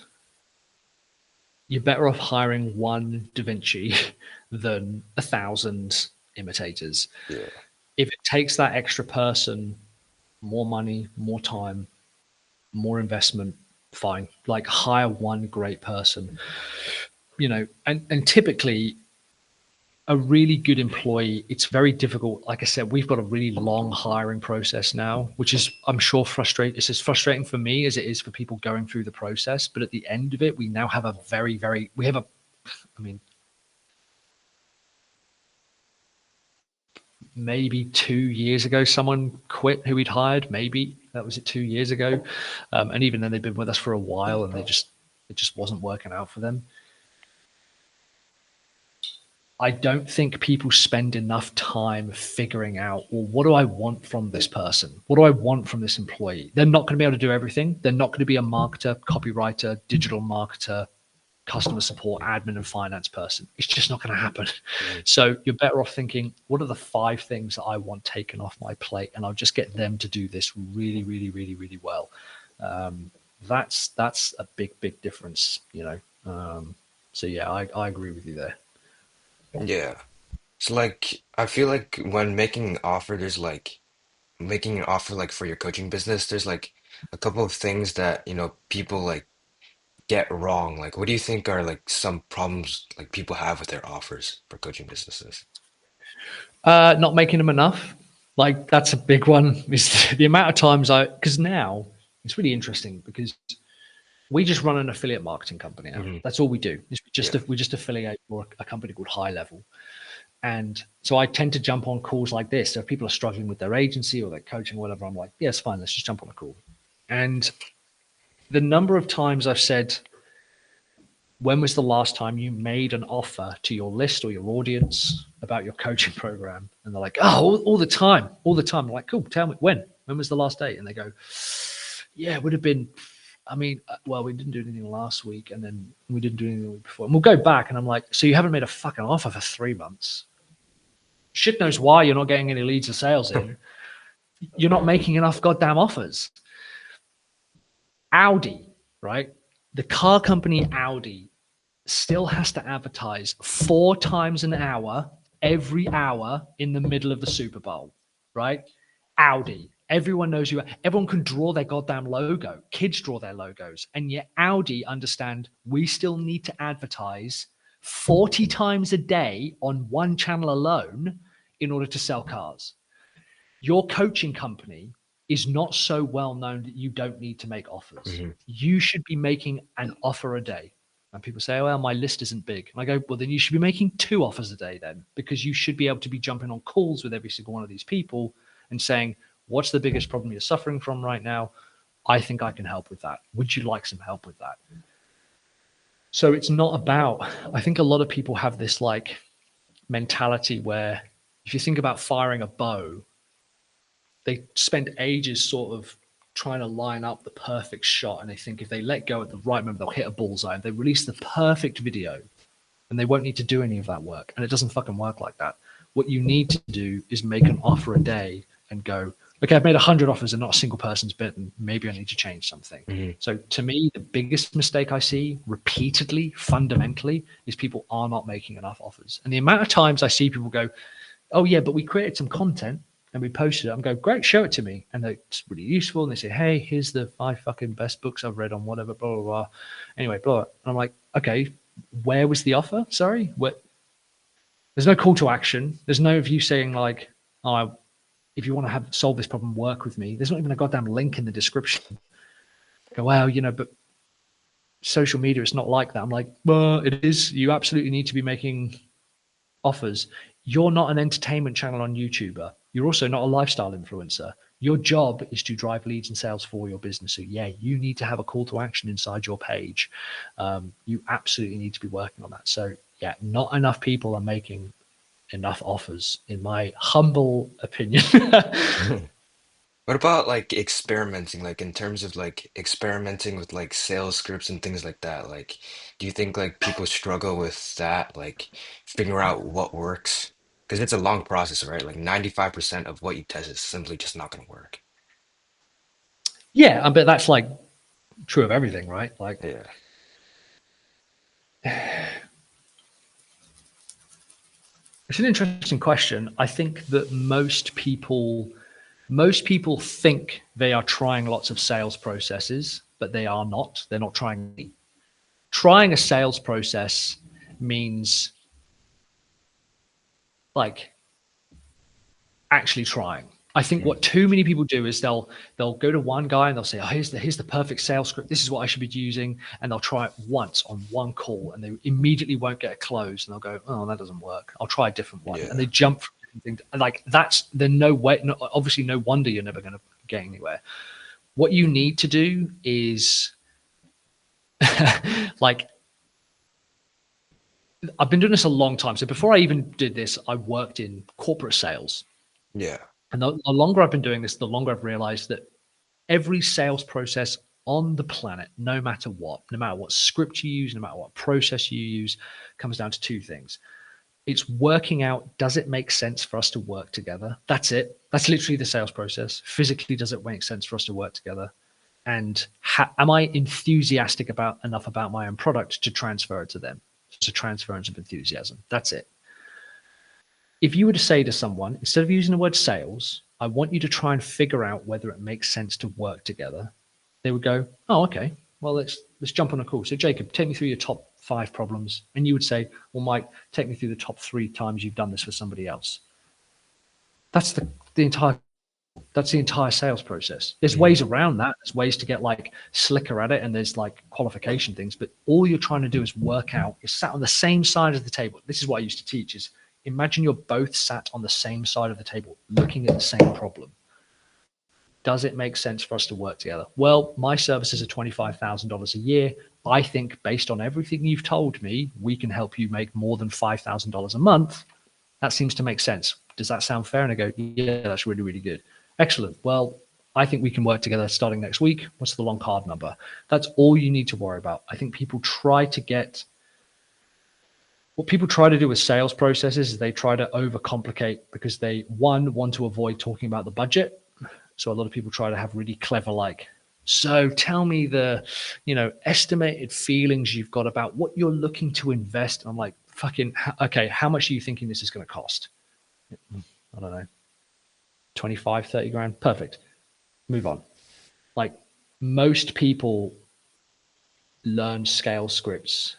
you're better off hiring one Da Vinci than 1,000 imitators. Yeah. If it takes that extra person more money, more time, more investment, fine. Like hire one great person, and typically a really good employee, it's very difficult. Like I said, we've got a really long hiring process now, which is, I'm sure, frustrating. It's as frustrating for me as it is for people going through the process. But at the end of it, we now have a very, very, we have a, I mean, maybe 2 years ago, someone quit who we'd hired. Maybe that was it 2 years ago. And even then they've been with us for a while and it just wasn't working out for them. I don't think people spend enough time figuring out, well, what do I want from this person? What do I want from this employee? They're not going to be able to do everything. They're not going to be a marketer, copywriter, digital marketer, customer support, admin, and finance person. It's just not going to happen. Mhm. So you're better off thinking, what are the 5 things that I want taken off my plate? And I'll just get them to do this really, really, really, really well. Um, that's a big, big difference. So yeah, I agree with you there. Yeah. So like I feel like when making an offer, there's like making an offer like for your coaching business, there's like a couple of things that, people like get wrong. Like what do you think are like some problems like people have with their offers for coaching businesses? Not making them enough. Like that's a big one. Is the amount of times because now it's really interesting because we just run an affiliate marketing company now. Hmm. That's all we do. Is Yeah. we just affiliate for a company called High Level, and so I tend to jump on calls like this. So if people are struggling with their agency or their coaching or whatever, I'm like, yeah, it's fine. Let's just jump on a call. And the number of times I've said, when was the last time you made an offer to your list or your audience about your coaching program? And they're like, oh, all the time, all the time. I'm like, cool, tell me when. When was the last date? And they go, yeah, it would have been. I mean, well, we didn't do anything last week, and then we didn't do anything the week before. And we'll go back, and I'm like, so you haven't made a fucking offer for 3 months. Shit knows why you're not getting any leads or sales in. You're not making enough goddamn offers. Audi, right? The car company Audi still has to advertise 4 times an hour, every hour in the middle of the Super Bowl, right? Audi. Everyone knows you. Everyone can draw their goddamn logo. Kids draw their logos. And yet Audi understand we still need to advertise 40 times a day on one channel alone in order to sell cars. Your coaching company is not so well known that you don't need to make offers. Hmm. You should be making an offer a day. And people say, well, my list isn't big. And I go, well, then you should be making 2 offers a day then, because you should be able to be jumping on calls with every single one of these people and saying, what's the biggest problem you're suffering from right now? I think I can help with that. Would you like some help with that? So it's not about, I think a lot of people have this like mentality where if you think about firing a bow, they spend ages sort of trying to line up the perfect shot. And they think if they let go at the right moment, they'll hit a bullseye. And they release the perfect video and they won't need to do any of that work. And it doesn't fucking work like that. What you need to do is make an offer a day and go, okay, I've made 100 offers and not a single person's bitten. Maybe I need to change something. Hmm. So to me, the biggest mistake I see repeatedly, fundamentally, is people are not making enough offers. And the amount of times I see people go, oh yeah, but we created some content and we posted it. I'm going, great, show it to me. And it's really useful. And they say, hey, here's the 5 fucking best books I've read on whatever, blah, blah, blah. Anyway, blah. And I'm like, okay, where was the offer? Sorry. There's no call to action. There's no of you saying like, oh, if you want to solve this problem, work with me. There's not even a goddamn link in the description. Go, well, but social media, it's not like that. I'm like, well, it is. You absolutely need to be making offers. You're not an entertainment channel on YouTuber. You're also not a lifestyle influencer. Your job is to drive leads and sales for your business. So yeah, you need to have a call to action inside your page. You absolutely need to be working on that. So yeah, not enough people are making enough offers, in my humble opinion. What about like experimenting, like in terms of like experimenting with like sales scripts and things like that? Like, do you think like people struggle with that, like figure out what works? Because it's a long process, right? Like 95% of what you test is simply just not going to work. Yeah, but that's like true of everything, right? Like Yeah. it's an interesting question. I think that most people think they are trying lots of sales processes, but they are not. They're not trying. Trying a sales process means like actually trying. I think Mm. what too many people do is they'll go to one guy and they'll say, oh, here's the perfect sales script. This is what I should be using. And they'll try it once on one call and they immediately won't get a close. And they'll go, oh, that doesn't work. I'll try a different one. And Yeah. they jump from different things. Like no way, obviously no wonder you're never going to get anywhere. What you need to do is like, I've been doing this a long time. So before I even did this, I worked in corporate sales. Yeah. And the longer I've been doing this, the longer I've realized that every sales process on the planet, no matter what script you use, no matter what process you use, comes down to 2 things. It's working out, does it make sense for us to work together? That's it. That's literally the sales process. Physically, does it make sense for us to work together? And am I enthusiastic enough about my own product to transfer it to them? It's a transference of enthusiasm. That's it. If you were to say to someone, instead of using the word sales, I want you to try and figure out whether it makes sense to work together, they would go, oh, okay, well, let's jump on a call. So Jacob, take me through your top 5 problems. And you would say, well, Mike, take me through the top 3 times you've done this for somebody else. That's the entire sales process. There's Hmm. ways around that. There's ways to get like slicker at it, and there's like qualification things. But all you're trying to do is work out. You're sat on the same side of the table. This is what I used to teach: is imagine you're both sat on the same side of the table, looking at the same problem. Does it make sense for us to work together? Well, my services are $25,000 a year. I think based on everything you've told me, we can help you make more than $5,000 a month. That seems to make sense. Does that sound fair? And I go, yeah, that's really, really good. Excellent. Well, I think we can work together starting next week. What's the long card number? That's all you need to worry about. I think what people try to do with sales processes is they try to overcomplicate because they, one, want to avoid talking about the budget. So a lot of people try to have really clever, like So tell me the, estimated feelings you've got about what you're looking to invest. And I'm like, fucking, okay, how much are you thinking this is going to cost? I don't know, 25, 30 grand. Perfect. Move on. Like most people learn scale scripts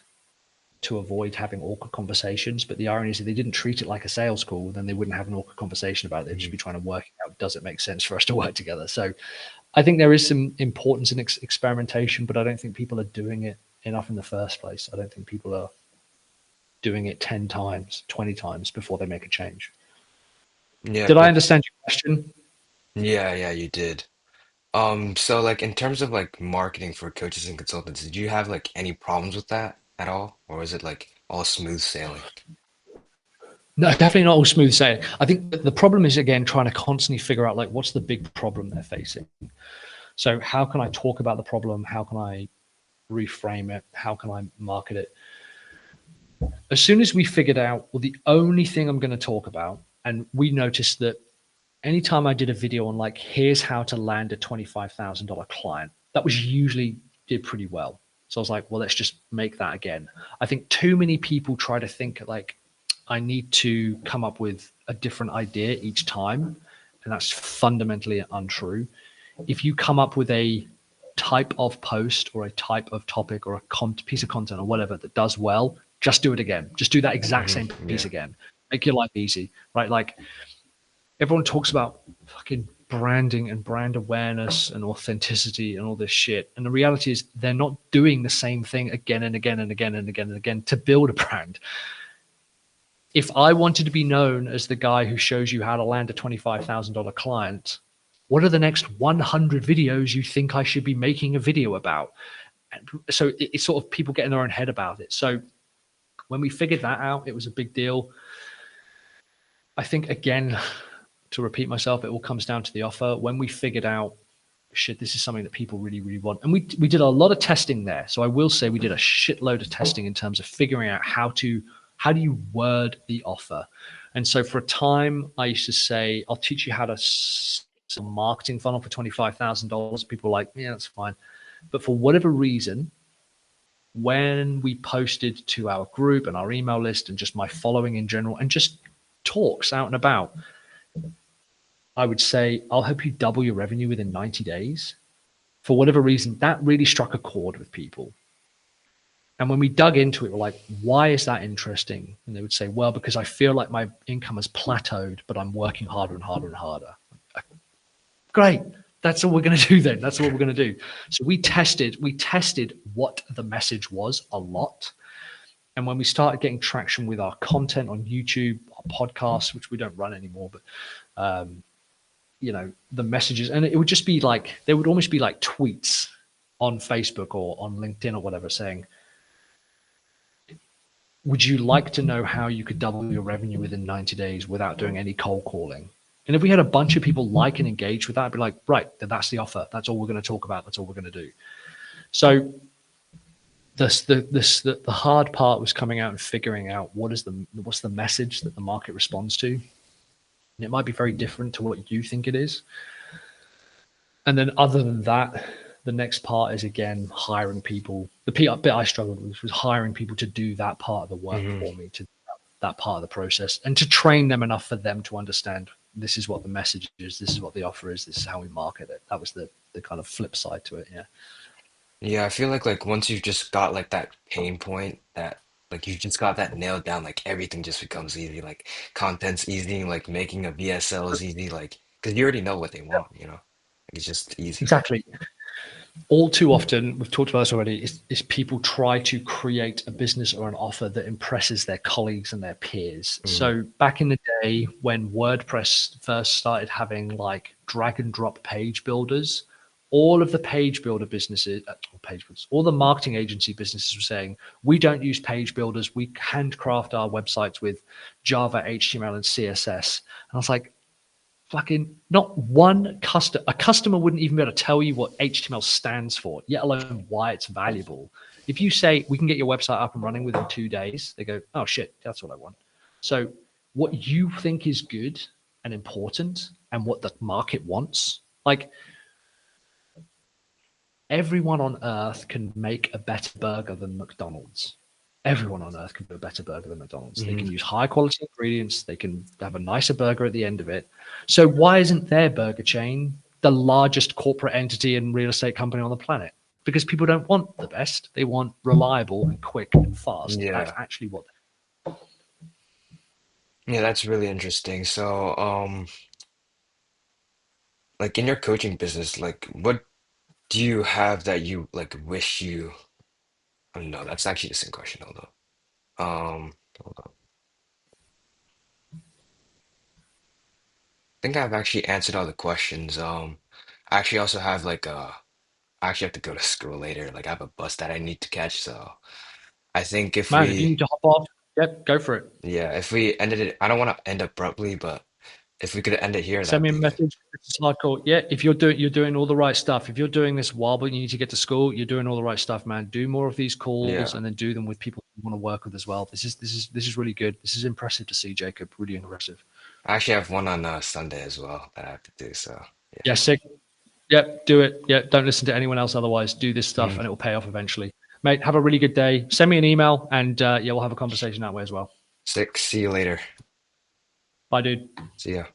to avoid having awkward conversations. But the irony is, if they didn't treat it like a sales call, then they wouldn't have an awkward conversation about it. They'd just be trying to work out, does it make sense for us to work together? So I think there is some importance in experimentation, but I don't think people are doing it enough in the first place. I don't think people are doing it 10 times, 20 times before they make a change. Yeah, Did I but understand your question? yeah, yeah, you did. So like in terms of like marketing for coaches and consultants, did you have like any problems with that at all? Or is it like all smooth sailing? No, definitely not all smooth sailing. I think the problem is, again, trying to constantly figure out like what's the big problem they're facing. So how can I talk about the problem? How can I reframe it? How can I market it? As soon as we figured out, well, the only thing I'm going to talk about, and we noticed that anytime I did a video on like, here's how to land a $25,000 client, that was usually did pretty well. So I was like, well, let's just make that again. I think too many people try to think like, I need to come up with a different idea each time. And that's fundamentally untrue. If you come up with a type of post or a type of topic or a piece of content or whatever that does well, just do it again. Just do that exact same piece Yeah. again. Make your life easy, right? Like everyone talks about fucking branding and brand awareness and authenticity and all this shit. And the reality is they're not doing the same thing again and again and again and again and again to build a brand. If I wanted to be known as the guy who shows you how to land a $25,000 client, what are the next 100 videos you think I should be making a video about? So it's sort of people get in their own head about it. So when we figured that out, it was a big deal. I think, again, to repeat myself, it all comes down to the offer. When we figured out, shit, this is something that people really, really want. And we did a lot of testing there. So I will say we did a shitload of testing in terms of figuring out how do you word the offer. And so for a time, I used to say, I'll teach you how to a marketing funnel for $25,000. People were like, yeah, that's fine. But for whatever reason, when we posted to our group and our email list and just my following in general and just talks out and about, I would say, I'll help you double your revenue within 90 days. For whatever reason, that really struck a chord with people. And when we dug into it, we're like, why is that interesting? And they would say, well, because I feel like my income has plateaued, but I'm working harder and harder and harder. Great. That's all we're going to do then. That's what we're going to do. So we tested what the message was a lot. And when we started getting traction with our content on YouTube, our podcasts, which we don't run anymore, but the messages, and it would just be like, they would almost be like tweets on Facebook or on LinkedIn or whatever saying, would you like to know how you could double your revenue within 90 days without doing any cold calling? And if we had a bunch of people like and engage with that, I'd be like, right, then that's the offer. That's all we're going to talk about. That's all we're going to do. So the hard part was coming out and figuring out what's the message that the market responds to. And it might be very different to what you think it is. And then other than that, the next part is, again, hiring people. The bit I struggled with was hiring people to do that part of the work Hmm. for me, to that part of the process, and to train them enough for them to understand this is what the message is, this is what the offer is, this is how we market it. That was the kind of flip side to it. Yeah. Yeah, I feel like once you've just got like that pain point that like you've just got that nailed down, like everything just becomes easy. Like content's easy, like making a VSL is easy, like because you already know what they want, you know? Like, it's just easy. Exactly. All too often, we've talked about this already, is people try to create a business or an offer that impresses their colleagues and their peers. Hmm. So back in the day when WordPress first started having like drag and drop page builders, all of the page builder businesses, all the marketing agency businesses were saying, we don't use page builders. We handcraft our websites with Java, HTML, and CSS. And I was like, fucking not one customer wouldn't even be able to tell you what HTML stands for, yet alone why it's valuable. If you say we can get your website up and running within 2 days, they go, oh shit, that's what I want. So what you think is good and important and what the market wants, like Everyone on earth can make a better burger than McDonald's. Everyone on earth can do a better burger than McDonald's. They Hmm. can use high quality ingredients. They can have a nicer burger at the end of it. So why isn't their burger chain the largest corporate entity and real estate company on the planet? Because people don't want the best. They want reliable and quick and fast. That's Yeah. actually what. Yeah, that's really interesting. So, like in your coaching business, like what do you have that you like wish you, oh no, that's actually the same question. Hold on. Hold on. I think I've actually answered all the questions. I actually also have I actually have to go to school later. Like I have a bus that I need to catch. So I think if Man, if you we, need to hop off, yep, go for it. yeah, if we ended it, I don't want to end abruptly, but if we could end it here, Send that'd me a be good. message. This is hardcore. Yeah, if you're doing all the right stuff. If you're doing this while but you need to get to school, you're doing all the right stuff, man. Do more of these calls Yeah. and then do them with people you want to work with as well. This is really good. This is impressive to see, Jacob. Really impressive. I actually have one on Sunday as well that I have to do. So Yeah, sick. Yep, do it. Yeah, don't listen to anyone else otherwise. Do this yeah. stuff and it will pay off eventually. Mate, have a really good day. Send me an email and yeah, we'll have a conversation that way as well. Sick. See you later. Bye, dude. See ya.